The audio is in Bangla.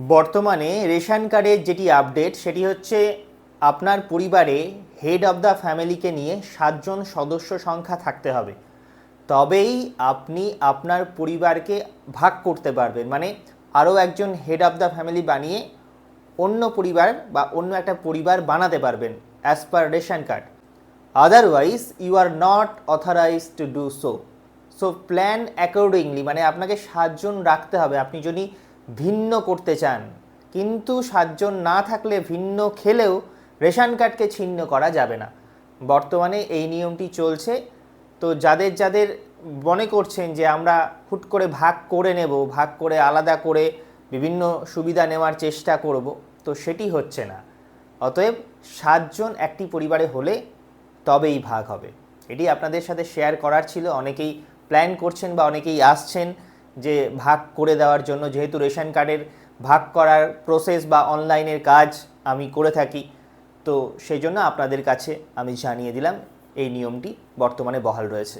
বর্তমানে রেশন কার্ডের যেটি আপডেট সেটি হচ্ছে আপনার পরিবারে হেড অফ দ্য ফ্যামিলিকে নিয়ে 7 জন সদস্য সংখ্যা থাকতে হবে, তবেই আপনি আপনার পরিবারকে ভাগ করতে পারবেন। মানে আরও একজন হেড অফ দ্য ফ্যামিলি বানিয়ে অন্য পরিবার বা অন্য একটা পরিবার বানাতে পারবেন as per ration card. Otherwise you are not authorize to do so plan accordingly, মানে আপনাকে 7 জন রাখতে হবে আপনি যদি ভিন্ন করতে চান, কিন্তু 7 জন না থাকলে ভিন্ন খেলেও রেশন কার্ডকে ছিন্ন করা যাবে না। বর্তমানে এই নিয়মটি চলছে। তো যাদের যাদের মনে করছেন যে আমরা হুট করে ভাগ করে নেব, ভাগ করে আলাদা করে বিভিন্ন সুবিধা নেওয়ার চেষ্টা করব, তো সেটি হচ্ছে না। অতএব 7 জন একটি পরিবারে হলে তবেই ভাগ হবে। এটি আপনাদের সাথে শেয়ার করার ছিল। অনেকেই প্ল্যান করছেন বা অনেকেই আসছেন যে ভাগ করে দেওয়ার জন্য, যেহেতু রেশন কার্ডের ভাগ করার প্রসেস বা অনলাইনের কাজ আমি করে থাকি, তো সেই জন্য আপনাদের কাছে আমি জানিয়ে দিলাম এই নিয়মটি বর্তমানে বহাল রয়েছে।